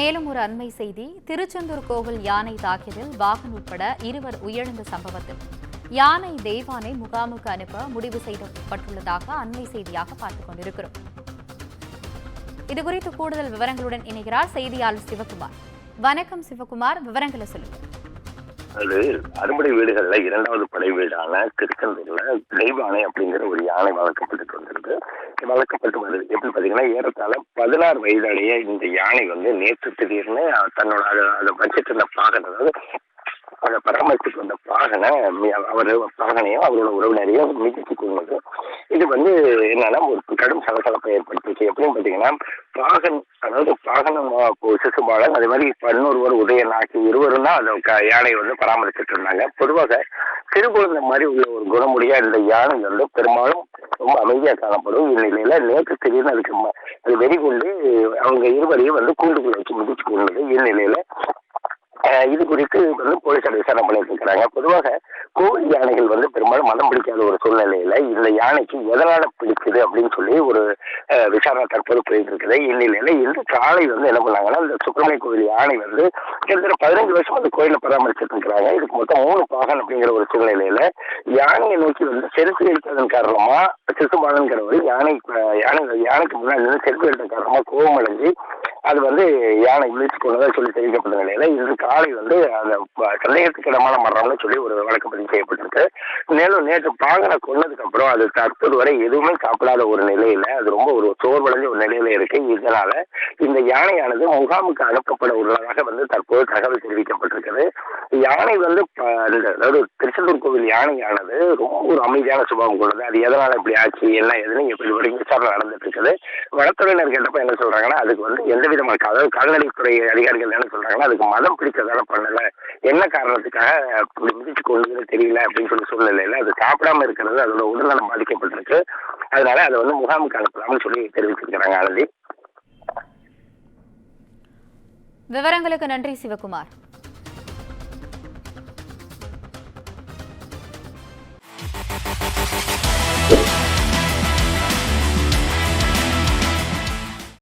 மேலும் ஒரு அண்மை செய்தி, திருச்செந்தூர் கோவில் யானை தாக்கியதில் வாகன் உட்பட இருவர் உயிரிழந்த சம்பவத்தில் யானை தெய்வானை முகாமுக்கு அனுப்ப முடிவு செய்யப்பட்டுள்ளதாக அண்மை செய்தியாக பார்த்துக் கொண்டிருக்கிறோம். இதுகுறித்து கூடுதல் விவரங்களுடன் இணைகிறார் செய்தியாளர் சிவகுமார். வணக்கம் சிவகுமார், விவரங்களை சொல்லுங்க. அது அறுபடை வீடுகள்ல இரண்டாவது படை வீடான திருச்செந்தூர்ல தெய்வானை அப்படிங்கிற ஒரு யானை வளர்க்கப்பட்டு வந்திருக்கு. வளர்க்கப்பட்டு வருது. எப்படி பாத்தீங்கன்னா, ஏறத்தாழ 16 வயதடைய இந்த யானை நேற்று திடீர்னு தன்னோட அதை வச்சிட்டு இருந்த பாகன், அதாவது அதை பராமரிச்சுட்டு வந்த பாகனை பாகனையும் அவரோட உறவினரையும் மிதிச்சு கொண்டது. இது என்னன்னா ஒரு கடும் சலசலப்பை ஏற்படுத்துச்சு. எப்படின்னு பாத்தீங்கன்னா, பாகனம் சிசுபாலன், அதே மாதிரி இன்னொருவர் உதயன் ஆகிய இருவரும் தான் அதை யானை பராமரிச்சுட்டு இருந்தாங்க. பொதுவாக சிறு குழந்தை மாதிரி உள்ள ஒரு குணமுடைய இந்த யானை பெரும்பாலும் ரொம்ப அமைதியா காணப்படும். இந்நிலையில நேற்று திடீர்னு அது வெறி கொண்டு அவங்க இருவரையும் கூண்டுக்குள்ள வச்சு மிதிச்சு கொண்டது. இந்நிலையில இது குறித்து போலீசார் விசாரணை பண்ணிட்டு இருக்கிறாங்க. பொதுவாக கோவில் யானைகள் பெரும்பாலும் மதம் பிடிக்காத ஒரு சூழ்நிலையில இந்த யானைக்கு எதனால பிடிக்குது அப்படின்னு சொல்லி ஒரு விசாரணை தற்போது போயிட்டு இருக்குது. இந்நிலையில இன்று காலை என்ன பண்ணாங்கன்னா, இந்த சுப்பிரமணிய கோவில் யானை கிட்டத்தட்ட 15 வருஷம் அந்த கோயிலை பராமரிச்சுட்டு இருக்கிறாங்க. இதுக்கு மொத்தம் 3 பாகன் அப்படிங்கிற ஒரு சூழ்நிலையில யானையை நோக்கி செருப்பு எடுத்ததன் காரணமா சிசுபாலன்கிறவர் யானைக்கு முன்னாடி செருப்பு எடுத்த காரணமா கோபம் அடைஞ்சு அது யானை விழிச்சு கொண்டதா சொல்லி தெரிவிக்கப்பட்ட நிலையில இன்று காலை அந்த சந்தேகத்துக்கு இடமான மரணம்னு சொல்லி ஒரு வழக்கு பதிவு செய்யப்பட்டிருக்கு. மேலும் நேற்று பாகனை கொன்னதுக்கு அப்புறம் அது தற்போது வரை எதுவுமே சாப்பிடாத ஒரு நிலையில அது ரொம்ப ஒரு சோர்வடைஞ்ச ஒரு நிலையில இருக்கு. இதனால இந்த யானையானது முகாமுக்கு அனுப்பப்பட உள்ளதாக தற்போது தகவல் தெரிவிக்கப்பட்டிருக்கிறது. யானை அதாவது திருச்செந்தூர் கோவில் யானையானது ரொம்ப ஒரு அமைதியான சுபாவம் கொண்டது. அது எதனால இப்படி ஆச்சு, என்ன எதுன்னு இப்படி வரைக்கும் விசாரணை நடந்துட்டு இருக்குது. வனத்துறையினர் கேட்டப்ப என்ன சொல்றாங்கன்னா, அதுக்கு எந்த விதமான, அதாவது கால்நடைத்துறை அதிகாரிகள் என்ன சொல்றாங்கன்னா, அதுக்கு மதம் பிடிச்சதால பண்ணல, என்ன காரணத்துக்காக இப்படி மிதிச்சு கொண்டு தெரியல அப்படின்னு சொல்லி சூழ்நிலையில அது சாப்பிடாம இருக்கிறது அதோட உடல்நலம் பாதிக்கப்பட்டிருக்கு. அதனால அதை முகாமுக்கு அனுப்பலாம்னு சொல்லி தெரிவிச்சிருக்கிறாங்க. ஆனந்தி, விவரங்களுக்கு நன்றி சிவகுமார்.